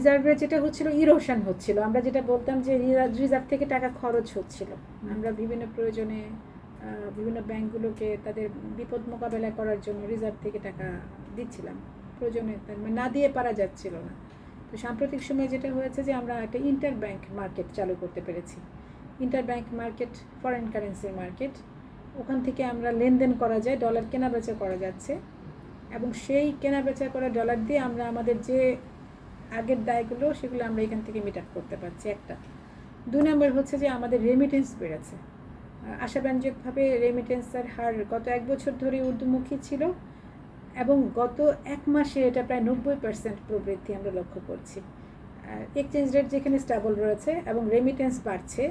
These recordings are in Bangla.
রিজার্ভে যেটা হচ্ছিল ইরোশন হচ্ছিল, আমরা যেটা বলতাম যে রিজার্ভ থেকে টাকা খরচ হচ্ছিল। আমরা বিভিন্ন প্রয়োজনে বিভিন্ন ব্যাংকগুলোকে তাদের বিপদ মোকাবেলা করার জন্য রিজার্ভ থেকে টাকা দিচ্ছিলাম, প্রয়োজনে না দিয়ে পারা যাচ্ছিল না। তো সাম্প্রতিক সময়ে যেটা হয়েছে যে আমরা একটা ইন্টার ব্যাংক মার্কেট চালু করতে পেরেছি। ইন্টার ব্যাংক মার্কেট ফরেন কারেন্সির মার্কেট, ওখান থেকে আমরা লেনদেন করা যায়, ডলার কেনা বেচা করা যাচ্ছে, এবং সেই কেনা বেচা করা ডলার দিয়ে আমরা আমাদের যে আগের দায়গুলো সেগুলো আমরা এখান থেকে মিট আপ করতে পারছি। একটা 2 নম্বর হচ্ছে যে আমাদের রেমিটেন্স বেড়েছে আশাব্যঞ্জকভাবে। রেমিটেন্সের হার গত 1 বছর ধরে ঊর্ধ্বমুখী ছিল, এবং গত 1 মাসে এটা প্রায় 90% প্রবৃদ্ধি আমরা লক্ষ্য করছি। এক্সচেঞ্জ রেট যেখানে স্টেবল রয়েছে এবং রেমিটেন্স বাড়ছে,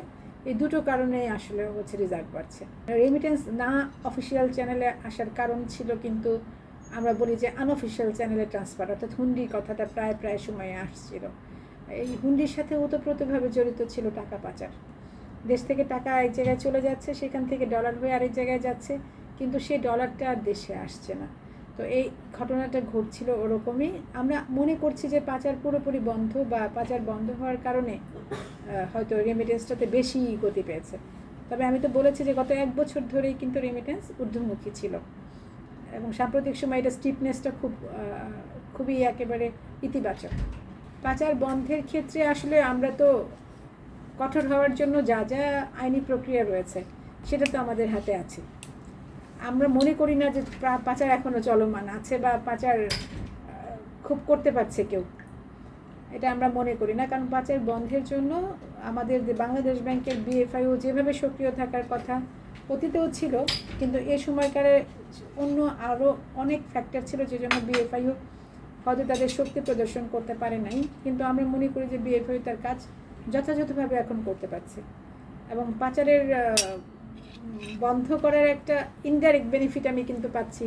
এই দুটো কারণে আসলে হচ্ছে রিজার্ভ বাড়ছে। রেমিটেন্স না অফিসিয়াল চ্যানেলে আসার কারণ ছিল, কিন্তু আমরা বলি যে আনঅফিসিয়াল চ্যানেলে ট্রান্সফার, অর্থাৎ হুন্ডির কথাটা প্রায় সময়ে আসছিল। এই হুন্ডির সাথে ওতপ্রোতভাবে জড়িত ছিল টাকা পাচার। দেশ থেকে টাকা এক জায়গায় চলে যাচ্ছে, সেখান থেকে ডলার হয়ে আরেক জায়গায় যাচ্ছে, কিন্তু সেই ডলারটা আর দেশে আসছে না। তো এই ঘটনাটা ঘটছিল ওরকমই। আমরা মনে করছি যে পাচার পুরোপুরি বন্ধ, বা পাচার বন্ধ হওয়ার কারণে হয়তো রেমিটেন্সটাতে বেশি গতি পেয়েছে। তবে আমি তো বলেছি যে গত 1 বছর ধরেই কিন্তু রেমিটেন্স ঊর্ধ্বমুখী ছিল, এবং সাম্প্রতিক সময় এটা স্টিপনেসটা খুবই একেবারে ইতিবাচক। পাচার বন্ধের ক্ষেত্রে আসলে আমরা তো কঠোর হওয়ার জন্য যা যা আইনি প্রক্রিয়া রয়েছে সেটা তো আমাদের হাতে আছে। আমরা মনে করি না যে পাচার এখনও চলমান আছে বা পাচার খুব করতে পারছে কেউ, এটা আমরা মনে করি না। কারণ পাচার বন্ধের জন্য আমাদের বাংলাদেশ ব্যাংকের বিএফআইও যেভাবে সক্রিয় থাকার কথা অতীতেও ছিল, কিন্তু এই সময়কারে অন্য আরও অনেক ফ্যাক্টর ছিল যে জন্য বিএফআইও হয়তো তাদের শক্তি প্রদর্শন করতে পারে নাই। কিন্তু আমরা মনে করি যে বিএফআইও তার কাজ যথাযথভাবে এখন করতে পারছে, এবং পাচারের বন্ধ করার একটা ইনডাইরেক্ট বেনিফিট আমি কিন্তু পাচ্ছি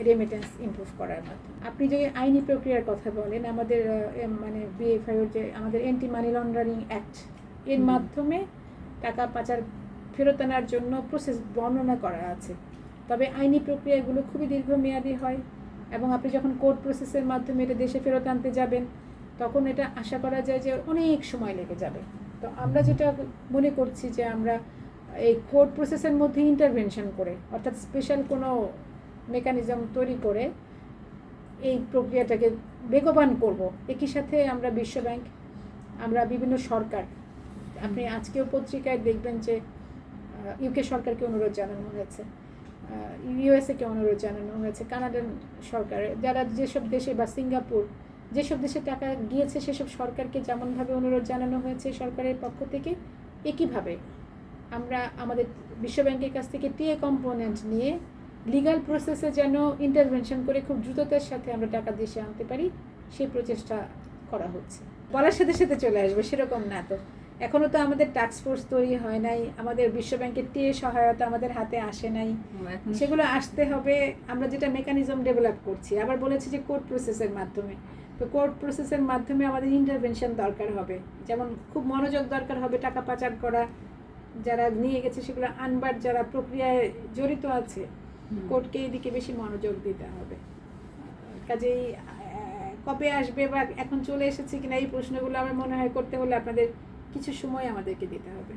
রেমিটেন্স ইমপ্রুভ করার মাধ্যমে। আপনি যদি আইনি প্রক্রিয়ার কথা বলেন, আমাদের মানে বিএফআইওর যে আমাদের অ্যান্টি মানি লন্ডারিং অ্যাক্ট, এর মাধ্যমে টাকা পাচার ফেরত আনার জন্য প্রসেস বর্ণনা করা আছে। তবে আইনি প্রক্রিয়াগুলো খুবই দীর্ঘমেয়াদী হয়, এবং আপনি যখন কোর্ট প্রসেসের মাধ্যমে এটা দেশে ফেরত আনতে যাবেন, তখন এটা আশা করা যায় যে অনেক সময় লেগে যাবে। তো আমরা যেটা মনে করছি যে আমরা এই কোর্ট প্রসেসের মধ্যে ইন্টারভেনশন করে, অর্থাৎ স্পেশাল কোনো মেকানিজম তৈরি করে এই প্রক্রিয়াটাকে বেগবান করব। একই সাথে আমরা বিশ্বব্যাংক, আমরা বিভিন্ন সরকার, আপনি আজকেও পত্রিকায় দেখবেন যে ইউকে সরকারকে অনুরোধ জানানো হয়েছে, ইউএসএকে অনুরোধ জানানো হয়েছে, কানাডান সরকারের যারা যেসব দেশে, বা সিঙ্গাপুর, যেসব দেশে টাকা গিয়েছে সেসব সরকারকে যেমনভাবে অনুরোধ জানানো হয়েছে সরকারের পক্ষ থেকে, একইভাবে আমরা আমাদের বিশ্বব্যাংকের কাছ থেকে টিএ কম্পোনেন্ট নিয়ে লিগ্যাল প্রসেসে যেন ইন্টারভেনশন করে খুব দ্রুততার সাথে আমরা টাকা দেশে আনতে পারি, সেই প্রচেষ্টা করা হচ্ছে। বলার সাথে সাথে চলে আসবে সেরকম না, তো এখনও তো আমাদের টাস্ক ফোর্স তৈরি হয় নাই, আমাদের বিশ্বব্যাংকের টিএ সহায়তা আমাদের হাতে আসে নাই, সেগুলো আসতে হবে। আমরা যেটা মেকানিজম ডেভেলপ করছি, আবার বলেছি যে কোর্ট প্রসেসের মাধ্যমে, তো কোর্ট প্রসেসের মাধ্যমে আমাদের ইন্টারভেনশন দরকার হবে, যেমন খুব মনোযোগ দরকার হবে টাকা পাচার করা যারা নিয়ে গেছে সেগুলো আনবার যারা প্রক্রিয়ায় জড়িত আছে, কোর্টকে এদিকে বেশি মনোযোগ দিতে হবে। কাজেই কবে আসবে বা এখন চলে এসেছে কিনা এই প্রশ্নগুলো আমার মনে হয় করতে হলে আপনাদের কিছু সময় আমাদেরকে দিতে হবে।